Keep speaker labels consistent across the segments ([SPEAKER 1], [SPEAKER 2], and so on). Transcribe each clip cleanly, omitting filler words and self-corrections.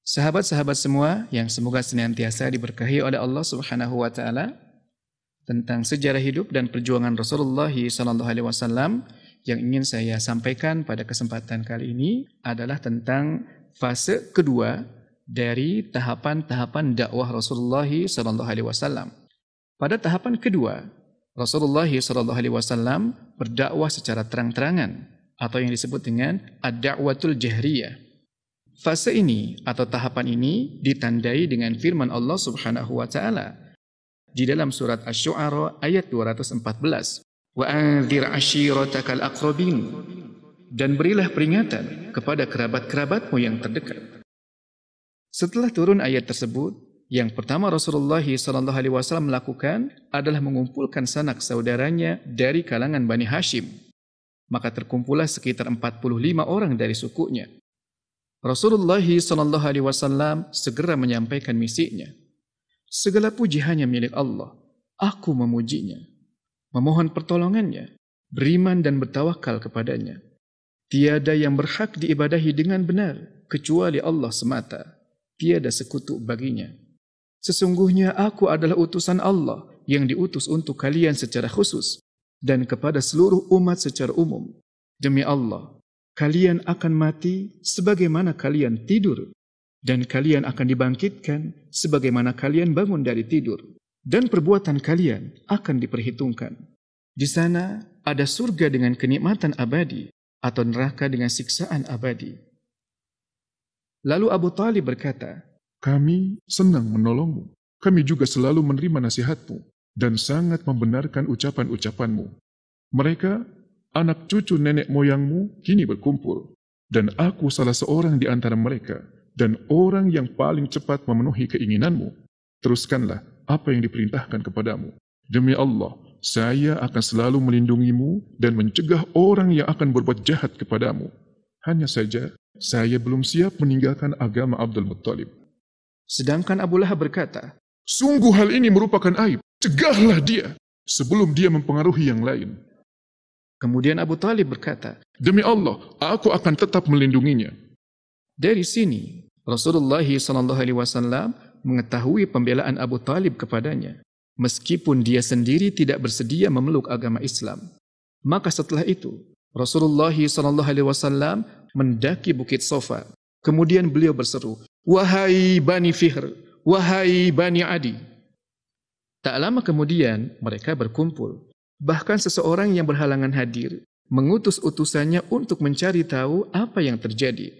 [SPEAKER 1] Sahabat-sahabat semua yang semoga senantiasa diberkahi oleh Allah Subhanahu wa taala, tentang sejarah hidup dan perjuangan Rasulullah SAW yang ingin saya sampaikan pada kesempatan kali ini adalah tentang fase kedua dari tahapan-tahapan dakwah Rasulullah SAW. Pada tahapan kedua, Rasulullah SAW berdakwah secara terang-terangan atau yang disebut dengan ad-da'watul jahriyah. Fase ini atau tahapan ini ditandai dengan firman Allah Subhanahu wa taala di dalam surat Asy-Syu'ara ayat 214. Wa anzir ashiratakal aqrabin, dan berilah peringatan kepada kerabat-kerabatmu yang terdekat. Setelah turun ayat tersebut, yang pertama Rasulullah SAW melakukan adalah mengumpulkan sanak saudaranya dari kalangan Bani Hashim. Maka terkumpullah sekitar 45 orang dari sukunya. Rasulullah SAW segera menyampaikan misinya. Segala puji hanya milik Allah. Aku memujinya, memohon pertolongannya, beriman dan bertawakal kepadanya. Tiada yang berhak diibadahi dengan benar kecuali Allah semata. Tiada sekutu baginya. Sesungguhnya aku adalah utusan Allah yang diutus untuk kalian secara khusus dan kepada seluruh umat secara umum. Demi Allah, kalian akan mati sebagaimana kalian tidur, dan kalian akan dibangkitkan sebagaimana kalian bangun dari tidur, dan perbuatan kalian akan diperhitungkan. Di sana ada surga dengan kenikmatan abadi atau neraka dengan siksaan abadi. Lalu Abu Talib berkata,
[SPEAKER 2] kami senang menolongmu. Kami juga selalu menerima nasihatmu dan sangat membenarkan ucapan-ucapanmu. Mereka, anak cucu nenek moyangmu, kini berkumpul, dan aku salah seorang di antara mereka, dan orang yang paling cepat memenuhi keinginanmu. Teruskanlah apa yang diperintahkan kepadamu. Demi Allah, saya akan selalu melindungimu dan mencegah orang yang akan berbuat jahat kepadamu. Hanya saja, saya belum siap meninggalkan agama Abdul Muttalib.
[SPEAKER 1] Sedangkan Abu Lahab berkata,
[SPEAKER 2] sungguh hal ini merupakan aib. Cegahlah dia sebelum dia mempengaruhi yang lain.
[SPEAKER 1] Kemudian Abu Talib berkata,
[SPEAKER 2] demi Allah, aku akan tetap melindunginya.
[SPEAKER 1] Dari sini, Rasulullah SAW mengetahui pembelaan Abu Talib kepadanya, meskipun dia sendiri tidak bersedia memeluk agama Islam. Maka setelah itu, Rasulullah SAW mendaki Bukit Sofa. Kemudian beliau berseru, wahai Bani Fihr, wahai Bani Adi. Tak lama kemudian, mereka berkumpul. Bahkan seseorang yang berhalangan hadir mengutus utusannya untuk mencari tahu apa yang terjadi.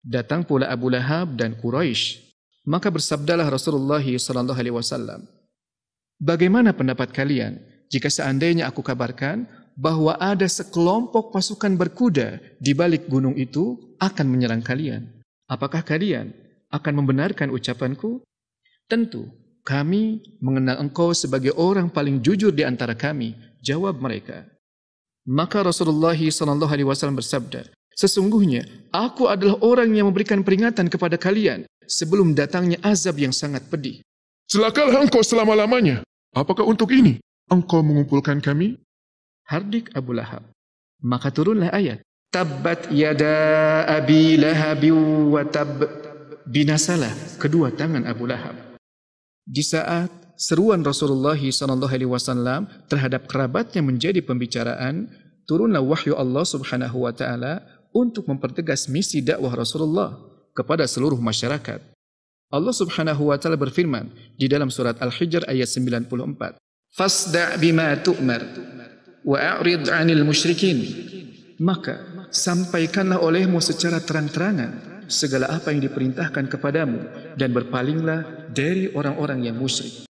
[SPEAKER 1] Datang pula Abu Lahab dan Quraisy. Maka bersabdalah Rasulullah SAW, bagaimana pendapat kalian jika seandainya aku kabarkan bahwa ada sekelompok pasukan berkuda di balik gunung itu akan menyerang kalian? Apakah kalian akan membenarkan ucapanku? Tentu, kami mengenal engkau sebagai orang paling jujur di antara kami, jawab mereka. Maka Rasulullah SAW bersabda, sesungguhnya aku adalah orang yang memberikan peringatan kepada kalian sebelum datangnya azab yang sangat pedih.
[SPEAKER 2] Celakalah engkau selama-lamanya. Apakah untuk ini engkau mengumpulkan kami?
[SPEAKER 1] Hardik Abu Lahab. Maka turunlah ayat, tabbat yada abi lahabi wa tab, binasalah kedua tangan Abu Lahab. Di saat seruan Rasulullah SAW terhadap kerabatnya menjadi pembicaraan, turunlah wahyu Allah Subhanahu wa taala untuk mempertegas misi dakwah Rasulullah kepada seluruh masyarakat. Allah Subhanahu wa taala berfirman di dalam surat Al-Hijr ayat 94, fasda' bima tu'mar wa a'rid 'anil musyrikin. Maka sampaikanlah olehmu secara terang-terangan segala apa yang diperintahkan kepadamu dan berpalinglah dari orang-orang yang musyrik.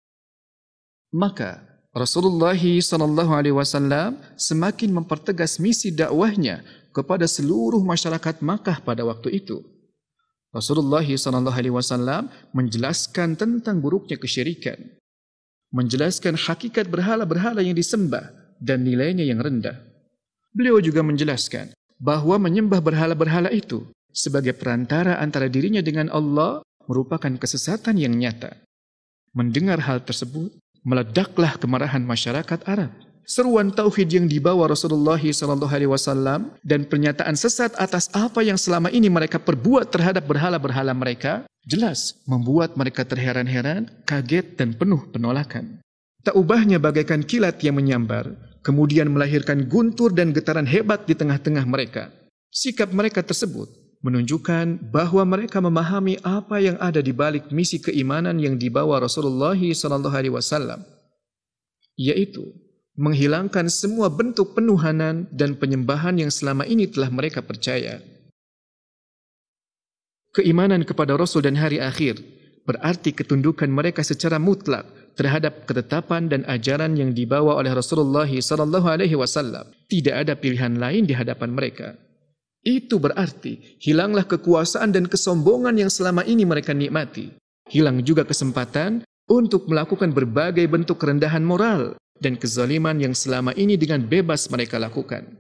[SPEAKER 1] Maka Rasulullah SAW semakin mempertegas misi dakwahnya kepada seluruh masyarakat Makkah pada waktu itu. Rasulullah SAW menjelaskan tentang buruknya kesyirikan, menjelaskan hakikat berhala-berhala yang disembah dan nilainya yang rendah. Beliau juga menjelaskan bahwa menyembah berhala-berhala itu sebagai perantara antara dirinya dengan Allah merupakan kesesatan yang nyata. Mendengar hal tersebut, meledaklah kemarahan masyarakat Arab seruan tauhid yang dibawa Rasulullah SAW dan pernyataan sesat atas apa yang selama ini mereka perbuat terhadap berhala-berhala mereka, jelas membuat mereka terheran-heran, kaget dan penuh penolakan. Tak ubahnya bagaikan kilat yang menyambar, kemudian melahirkan guntur dan getaran hebat di tengah-tengah mereka. Sikap mereka tersebut menunjukkan bahwa mereka memahami apa yang ada di balik misi keimanan yang dibawa Rasulullah SAW, yaitu menghilangkan semua bentuk penuhanan dan penyembahan yang selama ini telah mereka percaya. Keimanan kepada Rasul dan hari akhir berarti ketundukan mereka secara mutlak terhadap ketetapan dan ajaran yang dibawa oleh Rasulullah SAW. Tidak ada pilihan lain di hadapan mereka. Itu berarti hilanglah kekuasaan dan kesombongan yang selama ini mereka nikmati. Hilang juga kesempatan untuk melakukan berbagai bentuk kerendahan moral dan kezaliman yang selama ini dengan bebas mereka lakukan.